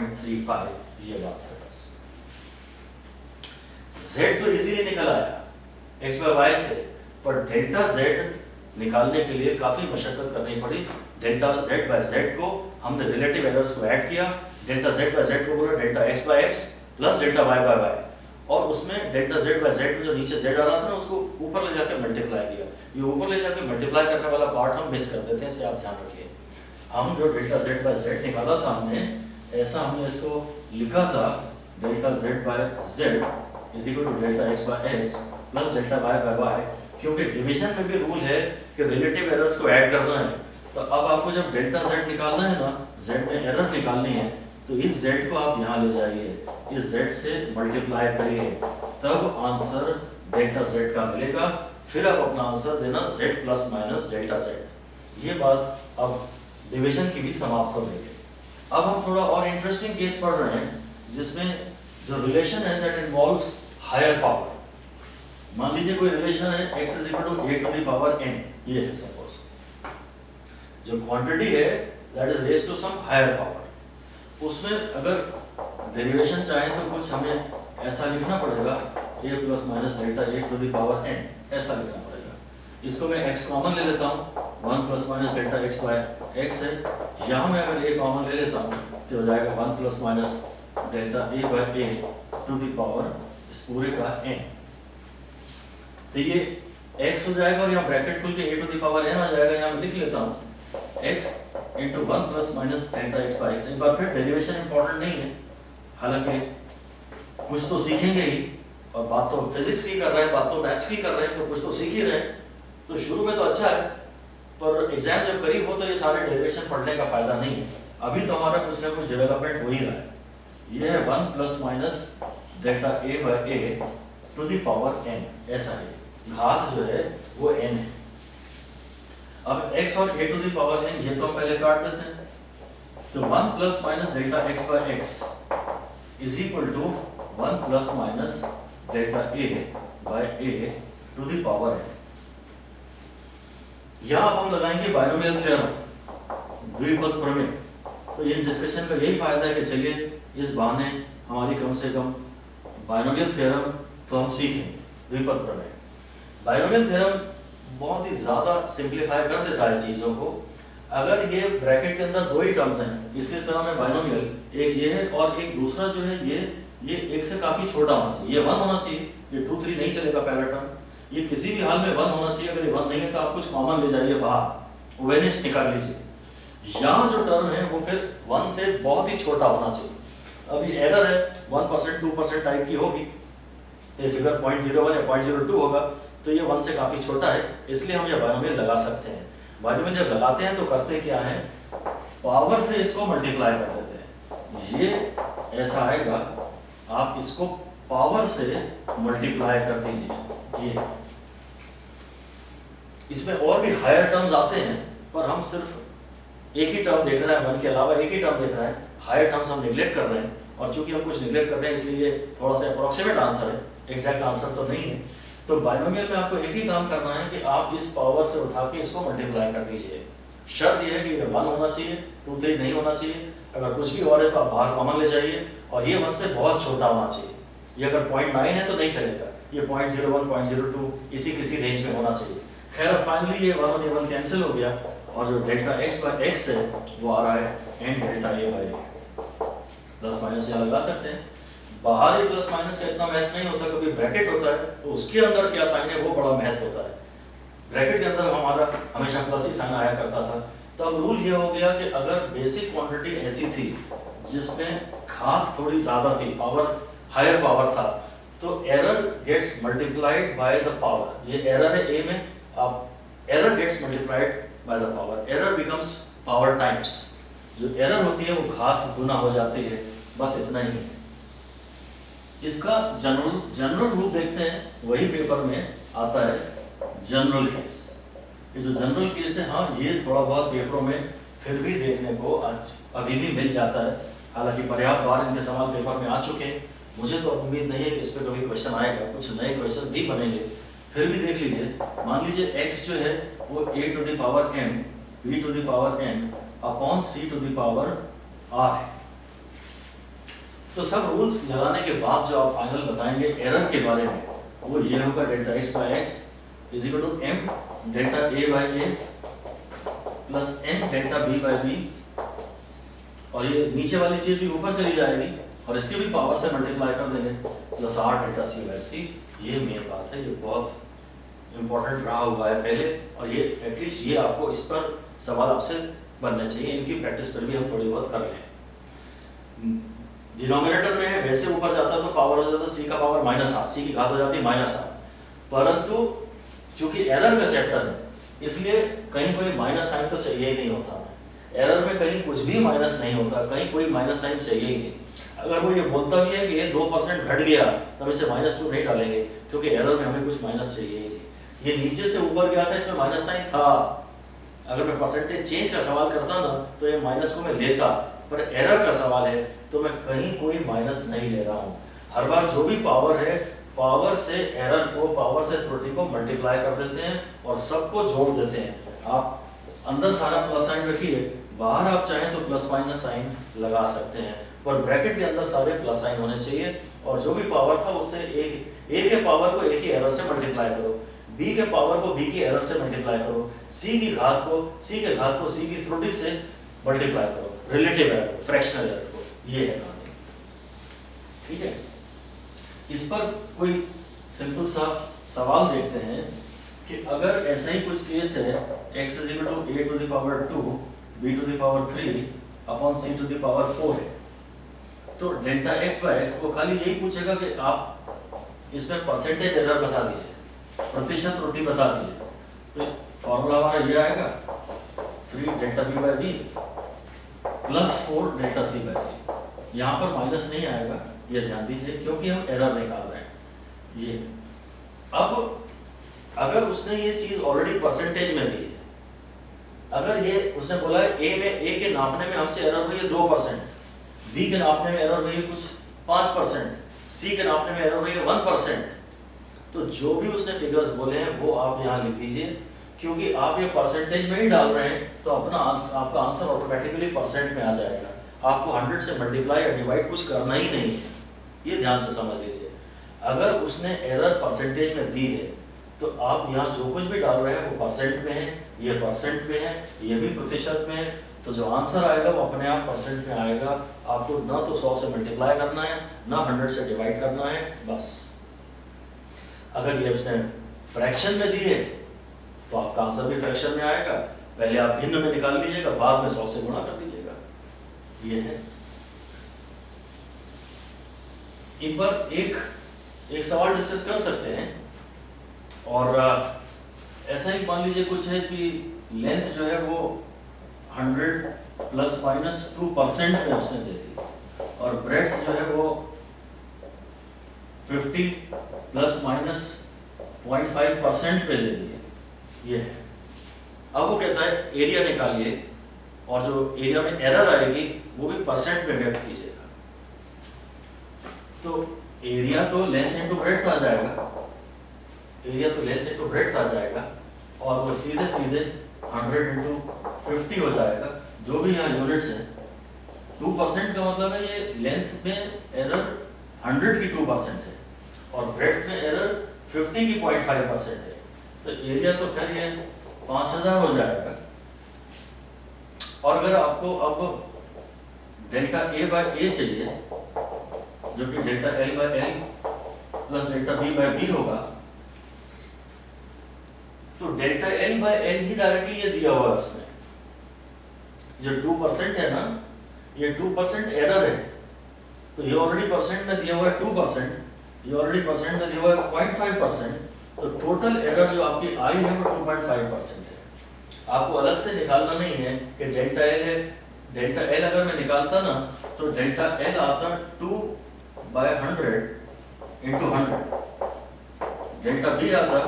0.35, ये बात है बस। z तो इजीली निकल आया x बाय y से, पर डेल्टा z निकालने के लिए काफी मशक्कत करनी पड़ी। डेल्टा z बाय z को हमने रिलेटिव एरर्स को ऐड किया, डेल्टा z बाय z को बोला delta x by x plus delta y by y, और उसमें डेल्टा z बाय z में जो नीचे z आ रहा था ना उसको ऊपर ले जाकर मल्टीप्लाई किया। ये ऊपर ले जाकर मल्टीप्लाई करने वाला पार्ट हम मिस कर देते हैं, इसे आप ध्यान रखिए। हम जो डेल्टा z बाय z निकाला था हमने, ऐसा हमने इसको लिखा था delta z by z is equal to delta x by x plus delta y by y, क्योंकि डिवीजन में भी रूल है कि रिलेटिव एरर्स को ऐड करना है। तो अब आपको जब डेल्टा z निकालना है ना, z में एरर निकालनी है, तो इस z को आप यहाँ ले जाइए, इस z से मल्टीप्लाई करिए, तब आंसर डेल्टा z का मिलेगा। फिर आप अपना आंसर देना z plus minus delta z। ये बात अब डिवीजन की भी समाप्त हो गई है। अब हम थोड़ा और इंटरेस्टिंग केस पढ़ रहे हैं, जिसमें जो रिलेशन है दैट इन्वॉल्व्स हायर पावर। मान लीजिए कोई रिलेशन है x is equal to a to the power n, ये है सपोज। जो क्वांटिटी है that is raised to some higher power, उसमें अगर डेरिवेशन चाहे तो कुछ हमें ऐसा लिखना पड़ेगा, a plus minus delta a to the power n, ऐसा लिखना पड़ेगा। इसको मैं x कॉमन ले लेता हूँ, 1 plus minus delta x by x है। यहाँ मैं अगर a कॉमन ले लेता हूँ तो हो जाएगा 1 plus minus delta a by a to the power इस पूरे का n। तो ये x हो जाएगा और यहाँ ब्रैकेट खुल के a to the power n आ जाएगा। यहाँ मैं लिख लेता हूँ x into 1 plus minus delta x by x। एक बार फिर डेरिवेशन इंपॉर्टेंट नहीं है, हालांकि कुछ तो सीखेंगे ही, और बात तो फिजिक्स की कर रहे हैं, बात तो मैथ्स की कर रहे हैं, तो कुछ तो सीख ही रहे हैं। तो शुरू में तो अच्छा है, पर एग्जाम जब करीब हो तो ये सारे डेरिवेशन पढ़ने का फायदा नहीं है। अभी तो हमारा कुछ ना कुछ डेवलपमेंट हो ही रहा है। ये है 1 plus minus delta a by a to the power n, ऐसा है। घात जो है वो n है। अब x और a to the power n ये तो हम पहले काट देते हैं। तो 1 plus minus delta x by x is equal to 1 plus minus delta a by a to the power n। यहाँ अब हम लगाएंगे बायनोमियल थ्योरम, द्विपद प्रमेय। तो ये डिस्कशन का यही फायदा है कि चलिए इस बहाने हमारी कम से कम बायनोमियल थ्योरम तो हम सीखें, द्विपद प्रमेय। बायनोमियल थ्योरम बहुत ही ज्यादा सिंप्लीफाई कर देता है चीजों को। अगर ये ब्रैकेट के अंदर दो ही टर्म्स हैं, इसलिए इसका नाम है बायनोमियल, एक ये है और एक दूसरा जो है ये एक से काफी छोटा होना चाहिए। ये 1 होना चाहिए, ये 2 3 नहीं चलेगा पहला टर्म। ये किसी भी हाल में 1 होना चाहिए। अगर ये 1 नहीं है तो आप कुछ कॉमन ले जाइए बाहर, वेनिश निकाल लीजिए। यहाँ जो टर्म है वो फिर 1 से बहुत ही छोटा होना चाहिए। अब ये एरर है 1% 2% टाइप की होगी, तो ये फिगर 0.01 या 0.02 होगा, तो ये 1 से काफी छोटा है, इसलिए हम ये बायनोमियल लगा सकते हैं। बायनोमियल जब लगाते हैं तो करते क्या है, पावर से इसको मल्टीप्लाई कर देते हैं। ये ऐसा आएगा, आप इसको पावर से मल्टीप्लाई कर दीजिए। ये इसमें और भी हायर टर्म्स आते हैं, पर हम सिर्फ एक ही टर्म देख रहे हैं, 1 के अलावा एक ही टर्म देख रहे हैं। हायर टर्म्स हम निगलेक्ट कर रहे हैं, और चूंकि हम कुछ निगलेक्ट कर रहे हैं इसलिए ये थोड़ा सा अप्रोक्सीमेट आंसर है, एग्जैक्ट आंसर तो नहीं है। तो बायनोमियल में आपको एक ही काम करना है कि आप इस पावर से उठा के इसको मल्टीप्लाई कर दीजिए। शर्त यह है कि ये 1 होना चाहिए, 2 3 नहीं होना चाहिए। अगर कुछ भी और है तो आप बाहर कॉमन ले जाइए, और ये 1 से बहुत छोटा होना चाहिए। ये अगर 0.9 है तो नहीं चलेगा, ये 0.01 0.02 इसी किसी रेंज में होना चाहिए। खैर फाइनली ये 1 और ये 1 कैंसिल हो गया, और जो डेल्टा x बाय x है वो आ रहा है n delta a by a। Plus minus यहाँ लगा सकते हैं। बाहर ही प्लस माइनस का इतना महत्व नहीं होता, कभी ब्रैकेट होता है तो उसके अंदर क्या साइन है वो बड़ा महत्व होता है। ब्रैकेट के अंदर हमारा हमेशा प्लस ही साइन आया करता था। तो अब रूल ये हो गया कि अगर बेसिक क्वांटिटी ऐसी थी जिसमें घात थोड़ी ज्यादा थी, पावर हायर पावर था, तो error gets multiplied by the power. ये एरर है a में, अब error gets multiplied by the power, error becomes power times. जो एरर होती है वो घात गुना हो जाती है, बस इतना ही है। इसका जनरल रूप देखते हैं, वही पेपर में आता है जनरल केस। ये जो जनरल केस है, हाँ ये थोड़ा बहुत पेपरों में फिर भी देखने को आज अभी भी मिल जाता है। हालांकि पर्याप्त बार इनके सवाल पेपर में आ चुके हैं, मुझे तो उम्मीद नहीं है कि इस पर कभी क्वेश्चन आएगा, कुछ नए क्वेश्चन ही बनेंगे। फिर भी देख लीजिए, मान लीजिए x जो है वो a to the power m b to the power n upon c to the power r है। तो सब रूल्स लगाने के बाद जो आप फाइनल बताएंगे एरर के बारे में, वो ये होगा delta X by X is equal to M delta A by A plus N delta B by B, और ये नीचे वाली चीज भी ऊपर चली जाएगी और इसकी भी पावर से मल्टीप्लाई कर देंगे plus R delta C by C. ये मेन बात है, ये बहुत इंपॉर्टेंट रहा हुआ है पहले, और ये एटलीस्ट ये आपको इस पर सवाल आपसे बनने चाहिए, इनकी प्रैक्टिस पर भी हम थोड़ी बहुत कर लें। डिनोमिनेटर में वैसे ऊपर जाता तो पावर हो जाता सी का पावर -8, सी की घात हो जाती -8, परंतु चूंकि एरर का चैप्टर है इसलिए कहीं कोई माइनस साइन तो चाहिए ही नहीं होता, एरर में कहीं कुछ भी माइनस नहीं होता, कहीं कोई माइनस साइन चाहिए ही नहीं। अगर वो ये बोलता भी है कि ये 2% घट गया तब इसे -2 नहीं डालेंगे, क्योंकि एरर में हमें कुछ माइनस चाहिए ही नहीं। ये नीचे से ऊपर गया था, इसमें माइनस साइन था, अगर मैं परसेंटेज चेंज का सवाल करता ना तो ये माइनस को मैं लेता, पर एरर का सवाल है तो मैं कहीं कोई माइनस नहीं ले रहा हूँ। हर बार जो भी पावर है, पावर से एरर को, पावर से त्रुटि को मल्टीप्लाई कर देते हैं और सबको जोड़ देते हैं। आप अंदर सारा प्लस साइन रखिए, बाहर आप चाहें तो प्लस माइनस साइन लगा सकते हैं, पर ब्रैकेट के अंदर सारे प्लस साइन होने चाहिए, और जो भी पावर था उससे ए के पावर को ए की एरर से मल्टीप्लाई करो, बी के पावर को बी की एरर से मल्टीप्लाई करो, सी की घात को सी के घात को सी की त्रुटि से मल्टीप्लाई करो, रिलेटिव एरर, फ्रैक्शनल एरर को। ये है कहानी, ठीक है। इस पर कोई सिंपल सा सवाल देखते हैं कि अगर ऐसा ही कुछ केस है x = a⁴ b⁴ upon c⁴ है, तो डेल्टा x बाय x को खाली यही पूछेगा कि आप इसमें परसेंटेज एरर बता दीजिए, प्रतिशत त्रुटि बता दीजिए। तो फॉर्मूला हमारा ये आएगा 3 delta b by B plus 4 delta c by C. यहाँ पर माइनस नहीं आएगा, ये ध्यान दीजिए, क्योंकि हम एरर निकाल रहे हैं। ये अब अगर उसने ये चीज ऑलरेडी परसेंटेज में दी है, अगर ये उसने बोला है ए के नापने में हमसे एरर हुई है 2%, बी के नापने में एरर हुई है कुछ 5%, सी के नापने में एरर हुई है 1%, तो जो भी उसने फिगर्स बोले हैं वो आप यहाँ लिख दीजिए, क्योंकि आप ये परसेंटेज में ही डाल रहे हैं तो आपका आंसर ऑटोमेटिकली परसेंट में आ जाएगा। आपको 100 से मल्टीप्लाई या डिवाइड कुछ करना ही नहीं है, ये ध्यान से समझ लीजिए। अगर उसने एरर परसेंटेज में दी है तो आप यहाँ जो कुछ भी डाल रहे हैं वो परसेंट में है, ये परसेंट में है, ये भी प्रतिशत में है, तो जो आंसर आएगा वो अपने आप परसेंट में आएगा। आपको ना तो 100 से मल्टीप्लाई करना है, ना 100 से डिवाइड करना है, बस। अगर ये उसने फ्रैक्शन में दी है तो आपका आंसर भी फ्रैक्शन में आएगा, पहले आप भिन्न में निकाल लीजिएगा, बाद में 100 से गुणा कर लीजिएगा। ये है। इन पर एक सवाल डिस्कस कर सकते हैं, और ऐसा ही मान लीजिए कुछ है कि लेंथ जो है वो 100 ± 2% में उसने दे दी, और ब्रेड्थ जो है वो 50 ± 0.5% पे दे दिए। ये है। अब वो कहता है एरिया निकालिए, और जो एरिया में एरर आएगी वो भी परसेंट में व्यक्त कीजिएगा। तो एरिया तो लेंथ इनटू ब्रेड्थ आ जाएगा, एरिया तो लेंथ इनटू ब्रेड्थ आ जाएगा, और वो सीधे 100 × 50 हो जाएगा, जो भी यहाँ यूनिट्स हैं। 2% का मतलब है ये लेंथ में एरर 100 की 2% है, और ब्रेड्थ में एरर 50 की 0.5% है। तो एरिया तो खैर ये 5000 हो जाएगा। और अगर आपको अब डेल्टा a बाय a चाहिए, जो कि delta l by l plus delta b by b होगा, तो डेल्टा l बाय l ही डायरेक्टली ये दिया हुआ है उसमें। जो 2% है ना, ये 2% एरर है, तो ये ऑलरेडी परसेंट में दिया हुआ है 2%, ये ऑलरेडी परसेंट में दिया हुआ है 0.5%, तो टोटल एरर जो आपकी आई है वो 2.5% है। आपको अलग से निकालना नहीं है कि डेल्टा l है, डेल्टा l अगर मैं निकालता ना तो डेल्टा l आता 2/100 × 100, डेल्टा b आता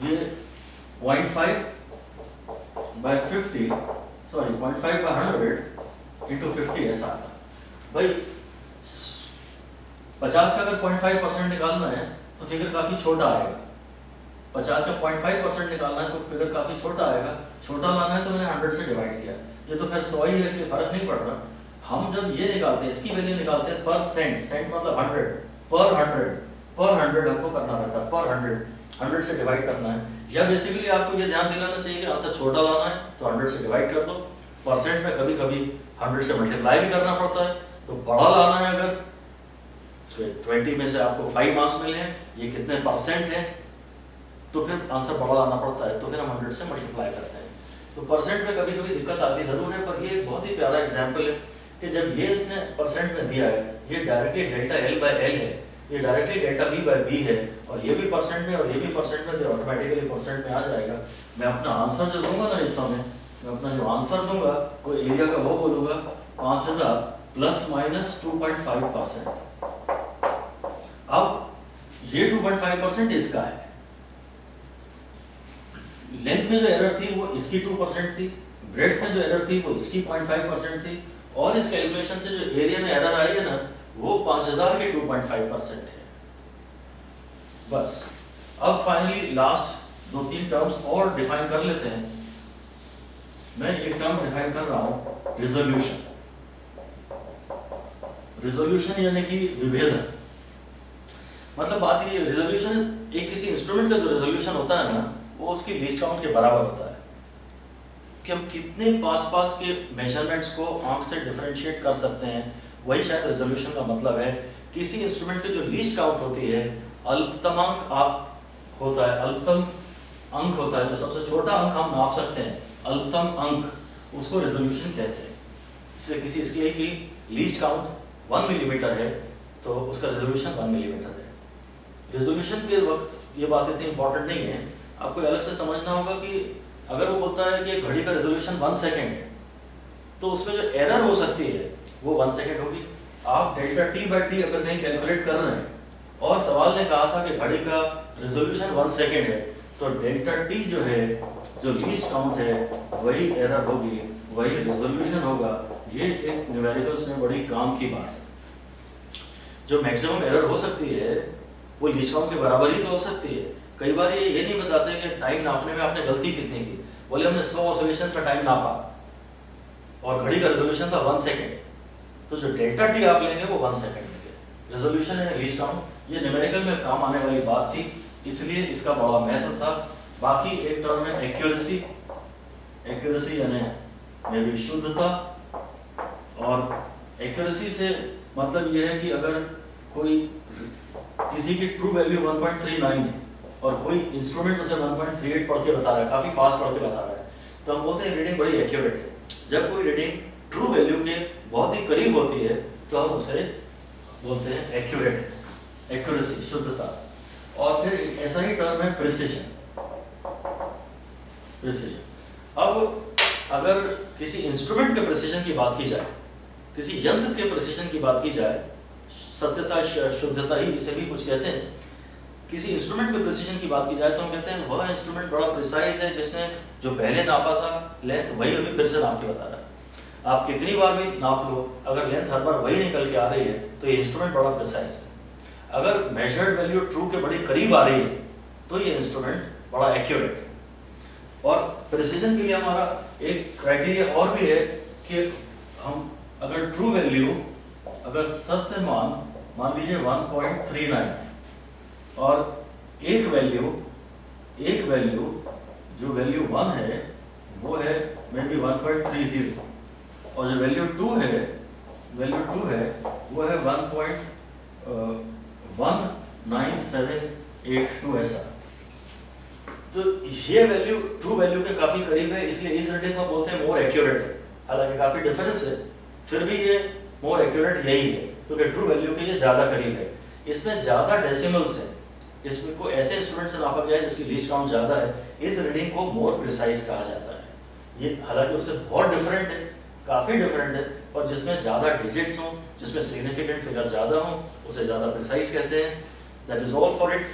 ये 0.5/50 सॉरी 0.5/100 × 50 ऐसा आता। भाई 50 का अगर 0.5% निकालना है तो फिगर काफी छोटा आएगा, 50 का 0.5% निकालना है तो फिगर काफी छोटा आएगा। छोटा लाना है तो मैंने 100 से डिवाइड किया, ये तो खैर 100 ही है इसलिए फर्क नहीं पड़ रहा। हम जब ये निकालते हैं, इसकी वैल्यू निकालते हैं पर सेंट, सेंट मतलब 100, पर 100 हमको करना रहता है, पर 100 से डिवाइड करना है। या बेसिकली आपको ये ध्यान दिलाना चाहिए कि आंसर छोटा लाना है तो 100 से डिवाइड कर दो। परसेंट में कभी कभी 100 से मल्टीप्लाई भी करना पड़ता है, तो बड़ा लाना है। अगर 20 में से आपको 5 मार्क्स मिले हैं, ये कितने परसेंट है, तो फिर आंसर बड़ा लाना पड़ता है, तो फिर हम 100 से मल्टीप्लाई करते हैं। तो परसेंट में कभी कभी दिक्कत आती जरूर है, पर ये बहुत ही प्यारा एग्जाम्पल है कि जब ये इसने परसेंट में दिया है, ये directly delta L by L है, ये directly delta B by B है, और ये भी परसेंट में और ये भी परसेंट में, तो ऑटोमेटिकली परसेंट में आ जाएगा। मैं अपना आंसर जो दूंगा ना इस समय, मैं अपना जो आंसर दूंगा कोई एरिया का वो बोलूंगा 5000 प्लस माइनस 2.5%। अब ये 2.5% इसका है, लेंथ में जो एरर थी वो इसकी 2% थी, ब्रेड्थ में जो एरर थी वो इसकी 0.5% थी, और इस कैलकुलेशन से जो एरिया में एरर आई है ना वो 5000 के 2.5% है। बस अब फाइनली लास्ट 2-3 टर्म्स और डिफाइन कर लेते हैं। मैं एक टर्म डिफाइन कर रहा हूं, रिजोल्यूशन। रिजोल्यूशन यानी कि विभेदन। मतलब बात ये, रिजोल्यूशन एक किसी इंस्ट्रूमेंट का जो रिजोल्यूशन होता है ना, वो उसकी लीस्ट काउंट के बराबर होता है कि हम कितने पास के मेजरमेंट्स को आंख से डिफरेंशिएट कर सकते हैं। वही शायद रिजोल्यूशन का मतलब है। किसी इंस्ट्रूमेंट की जो लीस्ट काउंट होती है, अल्पतम अंक आप होता है, अल्पतम अंक होता है, जो सबसे छोटा अंक हम नाप सकते हैं, अल्पतम अंक, उसको रिजोल्यूशन कहते हैं। इसलिए किसी स्केल की लीस्ट काउंट 1 मिलीमीटर है तो उसका रिजोल्यूशन 1 मिलीमीटर है। रिजोल्यूशन के वक्त ये बात इतनी इंपॉर्टेंट नहीं है, आपको अलग से समझना होगा कि अगर वो बोलता है कि घड़ी का रिजोल्यूशन 1 सेकेंड है, तो उसमें जो एरर हो सकती है वो 1 सेकेंड होगी। आप डेल्टा टी बाई टी अगर कहीं कैलकुलेट कर रहे हैं और सवाल ने कहा था कि घड़ी का रिजोल्यूशन 1 सेकेंड है, तो डेल्टा टी जो है, जो लीस्ट काउंट है, वही एरर होगी, वही रिजोल्यूशन होगा। ये एक न्यूमेरिकल्स में बड़ी काम की बात है। जो मैक्सिमम एरर हो सकती है वो लीस्ट काउंट के बराबर ही तो हो सकती है। कई बार ये नहीं बताते कि टाइम नापने में आपने गलती कितनी की, बोले हमने 100 ऑसिलेशंस का टाइम नापा और घड़ी का रिजोल्यूशन था 1 सेकेंड, तो जो डेल्टा टी आप लेंगे वो 1 सेकेंड लेंगे। रिजोल्यूशन है लीस्ट काउंट, ये न्यूमेरिकल में काम आने वाली बात थी, इसलिए इसका बड़ा महत्व था। बाकी एक टर्म है एक्यूरेसी। एक्यूरेसी यानी में भी शुद्धता, और एक्यूरेसी से मतलब यह है कि अगर कोई किसी की ट्रू वैल्यू 1.39 है और कोई इंस्ट्रूमेंट उसे 1.38 पढ़ के बता रहा है, काफी पास पढ़ के बता रहा है, तो हम बोलते हैं रीडिंग बड़ी एक्यूरेट है। जब कोई रीडिंग ट्रू वैल्यू के बहुत ही करीब होती है तो हम उसे बोलते हैं एक्यूरेट, एक्यूरेसी, शुद्धता। और फिर ऐसा ही टर्म है प्रिसिजन। प्रिसिजन, अब अगर किसी इंस्ट्रूमेंट के प्रिसिजन की बात की जाए, किसी यंत्र के प्रिसिजन की बात की जाए, सत्यता, शुद्धता ही इसे भी कुछ कहते हैं। किसी इंस्ट्रूमेंट के प्रिसिजन की बात की जाए तो हम कहते हैं वह इंस्ट्रूमेंट बड़ा प्रिसाइज है जिसने जो पहले नापा था लेंथ वही अभी फिर से नाप के बता रहा है। आप कितनी बार भी नाप लो, अगर लेंथ हर बार वही निकल के आ रही है तो ये इंस्ट्रूमेंट बड़ा प्रिसाइज है। अगर मेजर्ड वैल्यू ट्रू के बड़ी करीब आ रही है तो ये इंस्ट्रूमेंट बड़ा एक्यूरेट है। और प्रिसिजन के लिए हमारा एक क्राइटेरिया और भी है कि हम अगर ट्रू वैल्यू, अगर सत्य मान लीजिए 1.39 है और एक वैल्यू जो वैल्यू 1 है वो है मे बी 1.30, और जो वैल्यू 2 है वो है 1.19782 ऐसा। तो ये वैल्यू ट्रू वैल्यू के काफी करीब है, इसलिए इस रीडिंग को बोलते हैं मोर एक्यूरेट है। हालांकि काफी डिफरेंस है, फिर भी ये मोर एक्यूरेट यही है क्योंकि ट्रू वैल्यू के ये ज्यादा करीब है। इसमें ज्यादा डेसिमल्स है, इसमें को ऐसे इंस्ट्रूमेंट से नापा गया है जिसकी लीस्ट काउंट ज्यादा है, इस रीडिंग को मोर प्रिसाइज कहा जाता है। ये हालांकि उससे बहुत डिफरेंट है, काफी डिफरेंट है, और जिसमें ज्यादा डिजिट्स हो, जिसमें सिग्निफिकेंट फिगर ज्यादा हो, उसे ज्यादा प्रिसाइज कहते हैं। That is all for it.